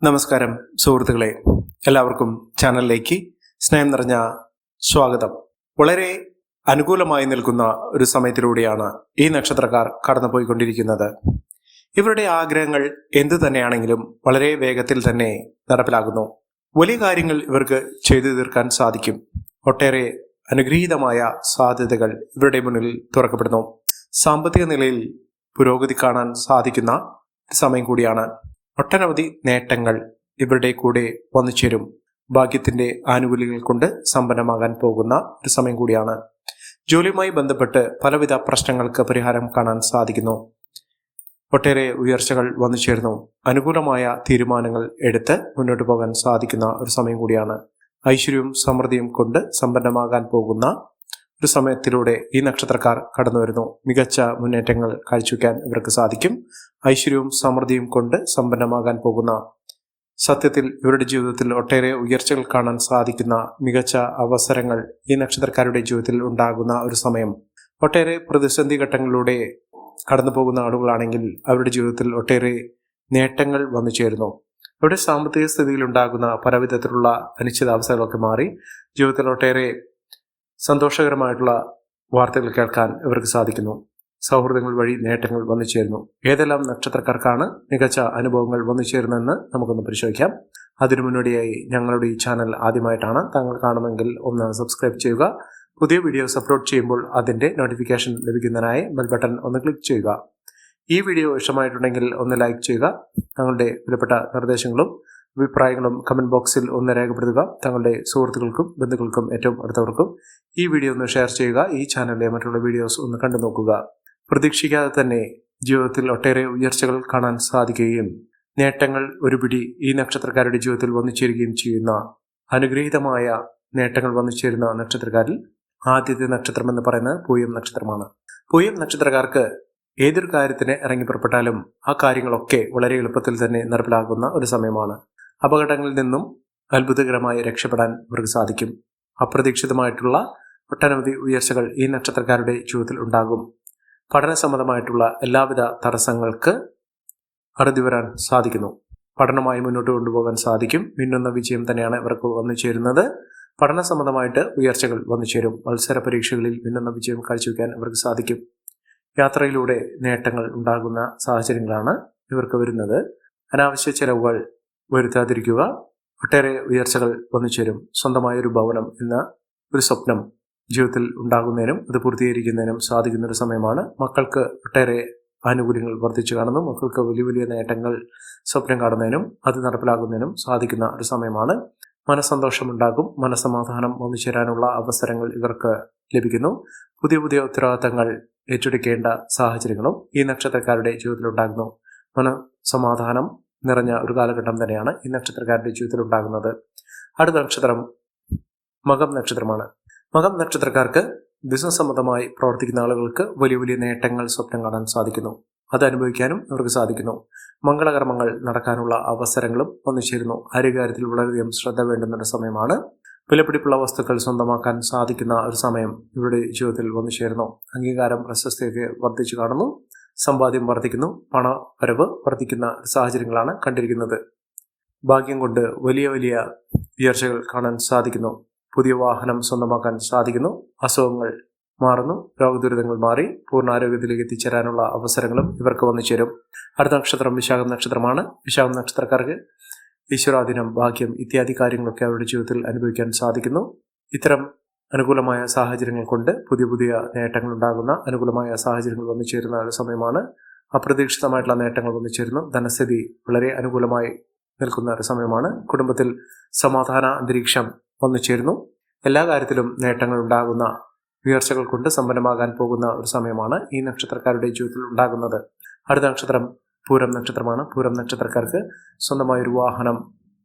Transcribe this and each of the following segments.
നമസ്കാരം സുഹൃത്തുക്കളെ, എല്ലാവർക്കും ചാനലിലേക്ക് സ്നേഹം നിറഞ്ഞ സ്വാഗതം. വളരെ അനുകൂലമായി നിൽക്കുന്ന ഒരു സമയത്തിലൂടെയാണ് ഈ നക്ഷത്രക്കാർ കടന്നുപോയിക്കൊണ്ടിരിക്കുന്നത്. ഇവരുടെ ആഗ്രഹങ്ങൾ എന്തു തന്നെയാണെങ്കിലും വളരെ വേഗത്തിൽ തന്നെ നടപ്പിലാകുന്നു. വലിയ കാര്യങ്ങൾ ഇവർക്ക് ചെയ്തു തീർക്കാൻ സാധിക്കും. ഒട്ടേറെ അനുഗ്രഹീതമായ സാധ്യതകൾ ഇവരുടെ മുന്നിൽ തുറക്കപ്പെടുന്നു. സാമ്പത്തിക നിലയിൽ പുരോഗതി കാണാൻ സാധിക്കുന്ന സമയം കൂടിയാണ്. ഒട്ടനവധി നേട്ടങ്ങൾ ഇവരുടെ കൂടെ വന്നു ചേരും. ഭാഗ്യത്തിന്റെ ആനുകൂല്യങ്ങൾ കൊണ്ട് സമ്പന്നമാകാൻ പോകുന്ന ഒരു സമയം കൂടിയാണ്. ജോലിയുമായി ബന്ധപ്പെട്ട് പലവിധ പ്രശ്നങ്ങൾക്ക് പരിഹാരം കാണാൻ സാധിക്കുന്നു. ഒട്ടേറെ ഉയർച്ചകൾ വന്നു ചേർന്നു. അനുകൂലമായ തീരുമാനങ്ങൾ എടുത്ത് മുന്നോട്ട് പോകാൻ സാധിക്കുന്ന ഒരു സമയം കൂടിയാണ്. ഐശ്വര്യവും സമൃദ്ധിയും കൊണ്ട് സമ്പന്നമാകാൻ പോകുന്ന ഒരു സമയത്തിലൂടെ ഈ നക്ഷത്രക്കാർ കടന്നു വരുന്നു. മികച്ച മുന്നേറ്റങ്ങൾ കാഴ്ചവെക്കാൻ ഇവർക്ക് സാധിക്കും. ഐശ്വര്യവും സമൃദ്ധിയും കൊണ്ട് സമ്പന്നമാകാൻ പോകുന്ന, സത്യത്തിൽ ഇവരുടെ ജീവിതത്തിൽ ഒട്ടേറെ ഉയർച്ചകൾ കാണാൻ സാധിക്കുന്ന മികച്ച അവസരങ്ങൾ ഈ നക്ഷത്രക്കാരുടെ ജീവിതത്തിൽ ഉണ്ടാകുന്ന ഒരു സമയം. ഒട്ടേറെ പ്രതിസന്ധി ഘട്ടങ്ങളിലൂടെ കടന്നു പോകുന്ന ആളുകളാണെങ്കിൽ അവരുടെ ജീവിതത്തിൽ ഒട്ടേറെ നേട്ടങ്ങൾ വന്നു ചേരുന്നു. അവരുടെ സാമ്പത്തിക സ്ഥിതിയിൽ ഉണ്ടാകുന്ന പലവിധത്തിലുള്ള അനിശ്ചിതാവസ്ഥകളൊക്കെ മാറി ജീവിതത്തിൽ ഒട്ടേറെ സന്തോഷകരമായിട്ടുള്ള വാർത്തകൾ കേൾക്കാൻ ഇവർക്ക് സാധിക്കുന്നു. സൗഹൃദങ്ങൾ വഴി നേട്ടങ്ങൾ വന്നു ചേരുന്നു. ഏതെല്ലാം നക്ഷത്രക്കാർക്കാണ് മികച്ച അനുഭവങ്ങൾ വന്നു ചേരുന്നതെന്ന് നമുക്കൊന്ന് പരിശോധിക്കാം. അതിനു മുന്നോടിയായി ഞങ്ങളുടെ ഈ ചാനൽ ആദ്യമായിട്ടാണ് താങ്കൾ കാണുമെങ്കിൽ ഒന്ന് സബ്സ്ക്രൈബ് ചെയ്യുക. പുതിയ വീഡിയോസ് അപ്ലോഡ് ചെയ്യുമ്പോൾ അതിൻ്റെ നോട്ടിഫിക്കേഷൻ ലഭിക്കുന്നതിനായി ബെൽ ബട്ടൺ ഒന്ന് ക്ലിക്ക് ചെയ്യുക. ഈ വീഡിയോ ഇഷ്ടമായിട്ടുണ്ടെങ്കിൽ ഒന്ന് ലൈക്ക് ചെയ്യുക. തങ്ങളുടെ വിലപ്പെട്ട നിർദ്ദേശങ്ങളും അഭിപ്രായങ്ങളും കമന്റ് ബോക്സിൽ ഒന്ന് രേഖപ്പെടുത്തുക. തങ്ങളുടെ സുഹൃത്തുക്കൾക്കും ബന്ധുക്കൾക്കും ഏറ്റവും അടുത്തവർക്കും ഈ വീഡിയോ ഒന്ന് ഷെയർ ചെയ്യുക. ഈ ചാനലിലെ മറ്റുള്ള വീഡിയോസ് ഒന്ന് കണ്ടു നോക്കുക. പ്രതീക്ഷിക്കാതെ തന്നെ ജീവിതത്തിൽ ഒട്ടേറെ ഉയർച്ചകൾ കാണാൻ സാധിക്കുകയും നേട്ടങ്ങൾ ഒരുപിടി ഈ നക്ഷത്രക്കാരുടെ ജീവിതത്തിൽ വന്നു ചേരുകയും ചെയ്യുന്ന അനുഗ്രഹീതമായ നേട്ടങ്ങൾ വന്നു ചേരുന്ന നക്ഷത്രക്കാരിൽ ആദ്യത്തെ നക്ഷത്രം എന്ന് പറയുന്നത് പൂയം നക്ഷത്രമാണ്. പൂയം നക്ഷത്രക്കാർക്ക് ഏതൊരു കാര്യത്തിന് ഇറങ്ങി പുറപ്പെട്ടാലും ആ കാര്യങ്ങളൊക്കെ വളരെ എളുപ്പത്തിൽ തന്നെ നടപ്പിലാകുന്ന ഒരു സമയമാണ്. അപകടങ്ങളിൽ നിന്നും അത്ഭുതകരമായി രക്ഷപ്പെടാൻ ഇവർക്ക് സാധിക്കും. അപ്രതീക്ഷിതമായിട്ടുള്ള ഒട്ടനവധി ഉയർച്ചകൾ ഈ നക്ഷത്രക്കാരുടെ ജീവിതത്തിൽ ഉണ്ടാകും. പഠന സംബന്ധമായിട്ടുള്ള എല്ലാവിധ തടസ്സങ്ങൾക്ക് അറുതി വരാൻ സാധിക്കുന്നു. പഠനമായി മുന്നോട്ട് കൊണ്ടുപോകാൻ സാധിക്കും. മിന്നുന്ന വിജയം തന്നെയാണ് ഇവർക്ക് വന്നു ചേരുന്നത്. പഠന സംബന്ധമായിട്ട് ഉയർച്ചകൾ വന്നു ചേരും. മത്സര പരീക്ഷകളിൽ മിന്നുന്ന വിജയം കാഴ്ചവെക്കാൻ ഇവർക്ക് സാധിക്കും. യാത്രയിലൂടെ നേട്ടങ്ങൾ ഉണ്ടാകുന്ന സാഹചര്യങ്ങളാണ് ഇവർക്ക് വരുന്നത്. അനാവശ്യ ചെലവുകൾ വരുത്താതിരിക്കുക. ഒട്ടേറെ ഉയർച്ചകൾ വന്നു ചേരും. സ്വന്തമായൊരു ഭവനം എന്ന ഒരു സ്വപ്നം ജീവിതത്തിൽ ഉണ്ടാകുന്നതിനും അത് പൂർത്തീകരിക്കുന്നതിനും സാധിക്കുന്ന ഒരു സമയമാണ്. മക്കൾക്ക് ഒട്ടേറെ ആനുകൂല്യങ്ങൾ വർദ്ധിച്ചു കാണുന്നു. മക്കൾക്ക് വലിയ വലിയ നേട്ടങ്ങൾ സ്വപ്നം കാണുന്നതിനും അത് നടപ്പിലാക്കുന്നതിനും സാധിക്കുന്ന ഒരു സമയമാണ്. മനസ്സന്തോഷമുണ്ടാകും. മനസ്സമാധാനം വന്നു ചേരാനുള്ള അവസരങ്ങൾ ഇവർക്ക് ലഭിക്കുന്നു. പുതിയ പുതിയ ഉത്തരവാദിത്തങ്ങൾ ഏറ്റെടുക്കേണ്ട സാഹചര്യങ്ങളും ഈ നക്ഷത്രക്കാരുടെ ജീവിതത്തിൽ ഉണ്ടാകുന്നു. മനസ്സമാധാനം നിറഞ്ഞ ഒരു കാലഘട്ടം തന്നെയാണ് ഈ നക്ഷത്രക്കാരുടെ ജീവിതത്തിൽ ഉണ്ടാകുന്നത്. അടുത്ത നക്ഷത്രം മകം നക്ഷത്രമാണ്. മകം നക്ഷത്രക്കാർക്ക് ബിസിനസ് സംബന്ധമായി പ്രവർത്തിക്കുന്ന ആളുകൾക്ക് വലിയ വലിയ നേട്ടങ്ങൾ സ്വപ്നം കാണാൻ സാധിക്കുന്നു. അത് അനുഭവിക്കാനും ഇവർക്ക് സാധിക്കുന്നു. മംഗളകർമ്മങ്ങൾ നടക്കാനുള്ള അവസരങ്ങളും വന്നു ചേരുന്നു. ആരോഗ്യകാര്യത്തിൽ വളരെയധികം ശ്രദ്ധ വേണ്ടുന്ന ഒരു സമയമാണ്. വിലപിടിപ്പുള്ള വസ്തുക്കൾ സ്വന്തമാക്കാൻ സാധിക്കുന്ന ഒരു സമയം ഇവരുടെ ജീവിതത്തിൽ വന്നു ചേരുന്നു. അംഗീകാരം പ്രശസ്തിയൊക്കെ വർദ്ധിച്ചു കാണുന്നു. സമ്പാദ്യം വർദ്ധിക്കുന്നു. പണവരവ് വർദ്ധിക്കുന്ന സാഹചര്യങ്ങളാണ് കണ്ടിരിക്കുന്നത്. ഭാഗ്യം കൊണ്ട് വലിയ വലിയ ഉയർച്ചകൾ കാണാൻ സാധിക്കുന്നു. പുതിയ വാഹനം സ്വന്തമാക്കാൻ സാധിക്കുന്നു. അസുഖങ്ങൾ മാറുന്നു. രോഗദുരിതങ്ങൾ മാറി പൂർണ്ണ ആരോഗ്യത്തിലേക്ക് എത്തിച്ചേരാനുള്ള അവസരങ്ങളും ഇവർക്ക് വന്നു ചേരും. അടുത്ത നക്ഷത്രം വിശാഖം നക്ഷത്രമാണ്. വിശാഖം നക്ഷത്രക്കാർക്ക് ഈശ്വരാധീനം, ഭാഗ്യം ഇത്യാദി കാര്യങ്ങളൊക്കെ അവരുടെ ജീവിതത്തിൽ അനുഭവിക്കാൻ സാധിക്കുന്നു. ഇത്തരം അനുകൂലമായ സാഹചര്യങ്ങൾ കൊണ്ട് പുതിയ പുതിയ നേട്ടങ്ങൾ ഉണ്ടാകുന്ന അനുകൂലമായ സാഹചര്യങ്ങൾ വന്നു ചേരുന്ന ഒരു സമയമാണ്. അപ്രതീക്ഷിതമായിട്ടുള്ള നേട്ടങ്ങൾ വന്നു ചേരുന്നു. ധനസ്ഥിതി വളരെ അനുകൂലമായി നിൽക്കുന്ന ഒരു സമയമാണ്. കുടുംബത്തിൽ സമാധാന അന്തരീക്ഷം വന്നു ചേരുന്നു. എല്ലാ കാര്യത്തിലും നേട്ടങ്ങൾ ഉണ്ടാകുന്ന, ഉയർച്ചകൾ കൊണ്ട് സമ്പന്നമാകാൻ പോകുന്ന ഒരു സമയമാണ് ഈ നക്ഷത്രക്കാരുടെ ജീവിതത്തിൽ ഉണ്ടാകുന്നത്. അടുത്ത നക്ഷത്രം പൂരം നക്ഷത്രമാണ്. പൂരം നക്ഷത്രക്കാർക്ക് സ്വന്തമായൊരു വാഹനം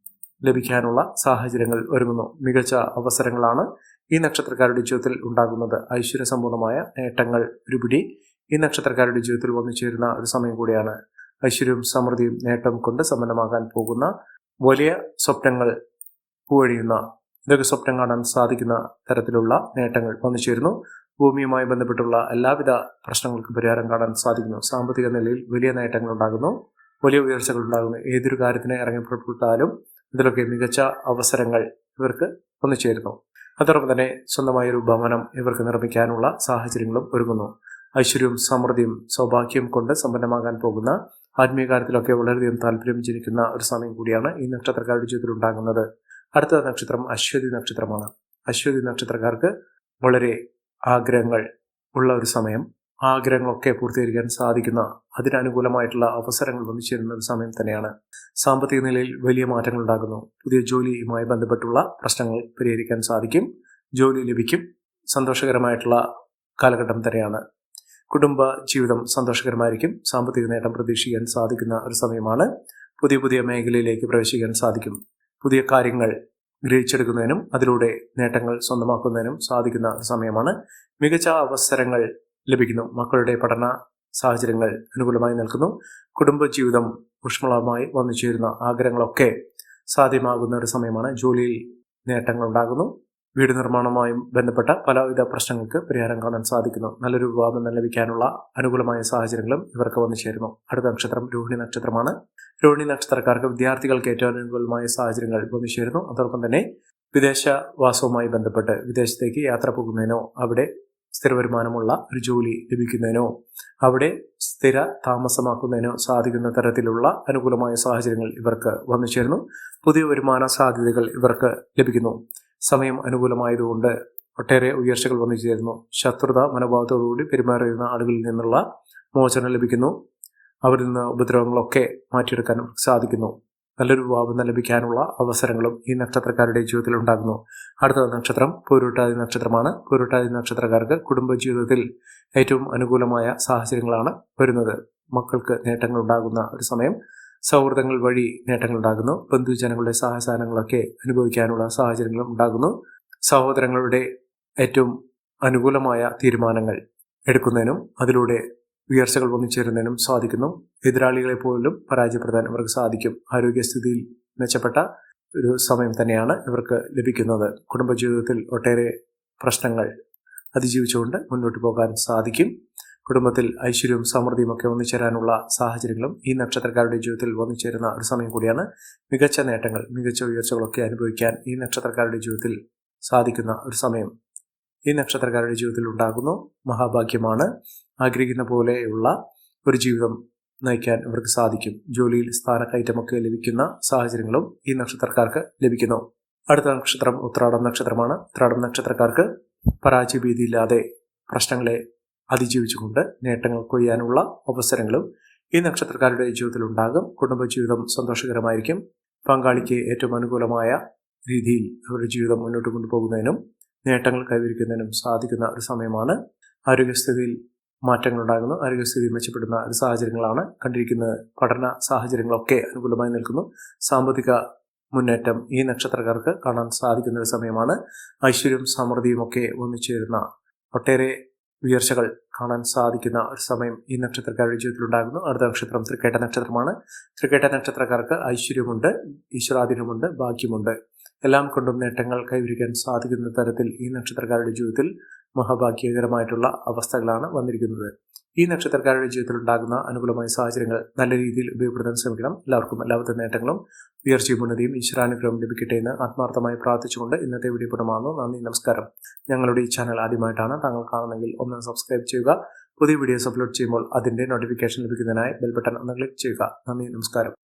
ലഭിക്കാനുള്ള സാഹചര്യങ്ങൾ ഒരുങ്ങുന്നു. മികച്ച അവസരങ്ങളാണ് ഈ നക്ഷത്രക്കാരുടെ ജീവിതത്തിൽ ഉണ്ടാകുന്നത്. ഐശ്വര്യസമ്പൂർണമായ നേട്ടങ്ങൾ ഒരുപിടി ഈ നക്ഷത്രക്കാരുടെ ജീവിതത്തിൽ വന്നു ചേരുന്ന ഒരു സമയം കൂടിയാണ്. ഐശ്വര്യവും സമൃദ്ധിയും നേട്ടം കൊണ്ട് സമ്പന്നമാകാൻ പോകുന്ന, വലിയ സ്വപ്നങ്ങൾ പൂവഴിയുന്ന, ഇതൊക്കെ സ്വപ്നം കാണാൻ സാധിക്കുന്ന തരത്തിലുള്ള നേട്ടങ്ങൾ വന്നു ചേരുന്നു. ഭൂമിയുമായി ബന്ധപ്പെട്ടുള്ള എല്ലാവിധ പ്രശ്നങ്ങൾക്കും പരിഹാരം കാണാൻ സാധിക്കുന്നു. സാമ്പത്തിക നിലയിൽ വലിയ നേട്ടങ്ങൾ ഉണ്ടാകുന്നു. വലിയ ഉയർച്ചകൾ ഉണ്ടാകുന്നു. ഏതൊരു കാര്യത്തിന് ഇറങ്ങിപ്പെട്ടാലും ഇതിലൊക്കെ മികച്ച അവസരങ്ങൾ ഇവർക്ക് വന്നു ചേരുന്നു. അതോടൊപ്പം തന്നെ സ്വന്തമായൊരു ഭവനം ഇവർക്ക് നിർമ്മിക്കാനുള്ള സാഹചര്യങ്ങളും ഒരുങ്ങുന്നു. ഐശ്വര്യവും സമൃദ്ധിയും സൗഭാഗ്യവും കൊണ്ട് സമ്പന്നമാകാൻ പോകുന്ന ആത്മീയ കാര്യത്തിലൊക്കെ വളരെയധികം താല്പര്യം ജനിക്കുന്ന ഒരു സമയം കൂടിയാണ് ഈ നക്ഷത്രക്കാരുടെ ജീവിതത്തിൽ ഉണ്ടാകുന്നത്. അടുത്ത നക്ഷത്രം അശ്വതി നക്ഷത്രമാണ്. അശ്വതി നക്ഷത്രക്കാർക്ക് വളരെ ആഗ്രഹങ്ങൾ ഉള്ള ഒരു സമയം, ആഗ്രഹങ്ങളൊക്കെ പൂർത്തീകരിക്കാൻ സാധിക്കുന്ന അതിനനുകൂലമായിട്ടുള്ള അവസരങ്ങൾ വന്നു ചേരുന്ന ഒരു സമയം തന്നെയാണ്. സാമ്പത്തിക നിലയിൽ വലിയ മാറ്റങ്ങൾ ഉണ്ടാകുന്നു. പുതിയ ജോലിയുമായി ബന്ധപ്പെട്ടുള്ള പ്രശ്നങ്ങൾ പരിഹരിക്കാൻ സാധിക്കും. ജോലി ലഭിക്കും. സന്തോഷകരമായിട്ടുള്ള കാലഘട്ടം തന്നെയാണ്. കുടുംബ ജീവിതം സന്തോഷകരമായിരിക്കും. സാമ്പത്തിക നേട്ടം പ്രതീക്ഷിക്കാൻ സാധിക്കുന്ന ഒരു സമയമാണ്. പുതിയ മേഖലയിലേക്ക് പ്രവേശിക്കാൻ സാധിക്കും. പുതിയ കാര്യങ്ങൾ ഗ്രഹിച്ചെടുക്കുന്നതിനും അതിലൂടെ നേട്ടങ്ങൾ സ്വന്തമാക്കുന്നതിനും സാധിക്കുന്ന ഒരു സമയമാണ്. മികച്ച അവസരങ്ങൾ ലഭിക്കുന്നു. മക്കളുടെ പഠന സാഹചര്യങ്ങൾ അനുകൂലമായി നിൽക്കുന്നു. കുടുംബജീവിതം ഊഷ്മളമായി വന്നു ചേരുന്ന ആഗ്രഹങ്ങളൊക്കെ സാധ്യമാകുന്ന ഒരു സമയമാണ്. ജോലിയിൽ നേട്ടങ്ങൾ ഉണ്ടാകുന്നു. വീട് നിർമ്മാണവുമായും ബന്ധപ്പെട്ട പലവിധ പ്രശ്നങ്ങൾക്ക് പരിഹാരം കാണാൻ സാധിക്കുന്നു. നല്ലൊരു വിവാഹം ലഭിക്കാനുള്ള അനുകൂലമായ സാഹചര്യങ്ങളും ഇവർക്ക് വന്നു ചേരുന്നു. അടുത്ത നക്ഷത്രം രോഹിണി നക്ഷത്രമാണ്. രോഹിണി നക്ഷത്രക്കാർക്ക് വിദ്യാർത്ഥികൾക്ക് ഏറ്റവും അനുകൂലമായ സാഹചര്യങ്ങൾ വന്നു ചേരുന്നു. അതോടൊപ്പം തന്നെ വിദേശവാസവുമായി ബന്ധപ്പെട്ട് വിദേശത്തേക്ക് യാത്ര പോകുന്നതിനോ അവിടെ സ്ഥിര വരുമാനമുള്ള ഒരു ജോലി ലഭിക്കുന്നതിനോ അവിടെ സ്ഥിര താമസമാക്കുന്നതിനോ സാധിക്കുന്ന തരത്തിലുള്ള അനുകൂലമായ സാഹചര്യങ്ങൾ ഇവർക്ക് വന്നു ചേരുന്നു. പുതിയ വരുമാന സാധ്യതകൾ ഇവർക്ക് ലഭിക്കുന്നു. സമയം അനുകൂലമായതുകൊണ്ട് ഒട്ടേറെ ഉയർച്ചകൾ വന്നു ചേരുന്നു. ശത്രുത മനോഭാവത്തോടുകൂടി പെരുമാറുന്ന ആളുകളിൽ നിന്നുള്ള മോചനം ലഭിക്കുന്നു. അവരിൽ നിന്ന് ഉപദ്രവങ്ങളൊക്കെ മാറ്റിയെടുക്കാൻ സാധിക്കുന്നു. നല്ലൊരു വിവാഹം ലഭിക്കാനുള്ള അവസരങ്ങളും ഈ നക്ഷത്രക്കാരുടെ ജീവിതത്തിൽ ഉണ്ടാകുന്നു. അടുത്ത നക്ഷത്രം പൂരുരുട്ടാതി നക്ഷത്രമാണ്. പൂരുരുട്ടാതി നക്ഷത്രക്കാർക്ക് കുടുംബജീവിതത്തിൽ ഏറ്റവും അനുകൂലമായ സാഹചര്യങ്ങളാണ് വരുന്നത്. മക്കൾക്ക് നേട്ടങ്ങൾ ഉണ്ടാകുന്ന ഒരു സമയം. സൗഹൃദങ്ങൾ വഴി നേട്ടങ്ങൾ ഉണ്ടാകുന്നു. ബന്ധുജനങ്ങളുടെ സഹായസഹനങ്ങളൊക്കെ അനുഭവിക്കാനുള്ള സാഹചര്യങ്ങളും ഉണ്ടാകുന്നു. സഹോദരങ്ങളുടെ ഏറ്റവും അനുകൂലമായ തീരുമാനങ്ങൾ എടുക്കുന്നതിനും അതിലൂടെ ഉയർച്ചകൾ വന്നു ചേരുന്നതിനും സാധിക്കുന്നു. എതിരാളികളെ പോലും പരാജയപ്പെടുത്താൻ ഇവർക്ക് സാധിക്കും. ആരോഗ്യസ്ഥിതിയിൽ മെച്ചപ്പെട്ട ഒരു സമയം തന്നെയാണ് ഇവർക്ക് ലഭിക്കുന്നത്. കുടുംബജീവിതത്തിൽ ഒട്ടേറെ പ്രശ്നങ്ങൾ അതിജീവിച്ചുകൊണ്ട് മുന്നോട്ട് പോകാൻ സാധിക്കും. കുടുംബത്തിൽ ഐശ്വര്യവും സമൃദ്ധിയും ഒക്കെ വന്നു ചേരാനുള്ള സാഹചര്യങ്ങളും ഈ നക്ഷത്രക്കാരുടെ ജീവിതത്തിൽ വന്നു ചേരുന്ന ഒരു സമയം കൂടിയാണ്. മികച്ച നേട്ടങ്ങൾ, മികച്ച ഉയർച്ചകളൊക്കെ അനുഭവിക്കാൻ ഈ നക്ഷത്രക്കാരുടെ ജീവിതത്തിൽ സാധിക്കുന്ന ഒരു സമയം ഈ നക്ഷത്രക്കാരുടെ ജീവിതത്തിൽ ഉണ്ടാകുന്നു. മഹാഭാഗ്യമാണ്. ആഗ്രഹിക്കുന്ന പോലെയുള്ള ഒരു ജീവിതം നയിക്കാൻ ഇവർക്ക് സാധിക്കും. ജോലിയിൽ സ്ഥാനക്കയറ്റമൊക്കെ ലഭിക്കുന്ന സാഹചര്യങ്ങളും ഈ നക്ഷത്രക്കാർക്ക് ലഭിക്കുന്നു. അടുത്ത നക്ഷത്രം ഉത്രാടം നക്ഷത്രമാണ്. ഉത്രാടം നക്ഷത്രക്കാർക്ക് പരാജയഭീതിയില്ലാതെ പ്രശ്നങ്ങളെ അതിജീവിച്ചുകൊണ്ട് നേട്ടങ്ങൾ കൊയ്യാനുള്ള അവസരങ്ങളും ഈ നക്ഷത്രക്കാരുടെ ജീവിതത്തിൽ ഉണ്ടാകും. കുടുംബജീവിതം സന്തോഷകരമായിരിക്കും. പങ്കാളിക്ക് ഏറ്റവും അനുകൂലമായ രീതിയിൽ അവരുടെ ജീവിതം മുന്നോട്ട് കൊണ്ടുപോകുന്നതിനും നേട്ടങ്ങൾ കൈവരിക്കുന്നതിനും സാധിക്കുന്ന ഒരു സമയമാണ്. ആരോഗ്യസ്ഥിതിയിൽ മാറ്റങ്ങൾ ഉണ്ടാകുന്നു. ആരോഗ്യസ്ഥിതി മെച്ചപ്പെടുന്ന ഒരു സാഹചര്യങ്ങളാണ് കണ്ടിരിക്കുന്നത്. പഠന സാഹചര്യങ്ങളൊക്കെ അനുകൂലമായി നിൽക്കുന്നു. സാമ്പത്തിക മുന്നേറ്റം ഈ നക്ഷത്രക്കാർക്ക് കാണാൻ സാധിക്കുന്ന ഒരു സമയമാണ്. ഐശ്വര്യവും സമൃദ്ധിയും ഒക്കെ ഒന്നിച്ചേരുന്ന ഒട്ടേറെ ഉയർച്ചകൾ കാണാൻ സാധിക്കുന്ന ഒരു സമയം ഈ നക്ഷത്രക്കാരുടെ ജീവിതത്തിൽ ഉണ്ടാകുന്നു. അടുത്ത നക്ഷത്രം തൃക്കേട്ട നക്ഷത്രമാണ്. തൃക്കേട്ട നക്ഷത്രക്കാർക്ക് ഐശ്വര്യമുണ്ട്, ഈശ്വരാധീനമുണ്ട്, ഭാഗ്യമുണ്ട്. എല്ലാം കൊണ്ടും നേട്ടങ്ങൾ കൈവരിക്കാൻ സാധിക്കുന്ന തരത്തിൽ ഈ നക്ഷത്രക്കാരുടെ ജീവിതത്തിൽ മഹാഭാഗ്യകരമായിട്ടുള്ള അവസ്ഥകളാണ് വന്നിരിക്കുന്നത്. ഈ നക്ഷത്രക്കാരുടെ ജീവിതത്തിൽ ഉണ്ടാകുന്ന അനുകൂലമായ സാഹചര്യങ്ങൾ നല്ല രീതിയിൽ ഉപയോഗപ്പെടുത്താൻ ശ്രമിക്കണം. എല്ലാവർക്കും എല്ലാവിധ നേട്ടങ്ങളും ഉയർച്ചയും ഉന്നതിയും ഈശ്വരാനുഗ്രഹം ലഭിക്കട്ടെ എന്ന് ആത്മാർത്ഥമായി പ്രാർത്ഥിച്ചുകൊണ്ട് ഇന്നത്തെ വീഡിയോ പൂർണ്ണമാകുന്നു. നന്ദി, നമസ്കാരം. ഞങ്ങളുടെ ഈ ചാനൽ ആദ്യമായിട്ടാണ് താങ്കൾ കാണുന്നതെങ്കിൽ ഒന്ന് സബ്സ്ക്രൈബ് ചെയ്യുക. പുതിയ വീഡിയോസ് അപ്ലോഡ് ചെയ്യുമ്പോൾ അതിന്റെ നോട്ടിഫിക്കേഷൻ ലഭിക്കുന്നതിനായി ബെൽ ബട്ടൺ ഒന്ന് ക്ലിക്ക് ചെയ്യുക. നന്ദി, നമസ്കാരം.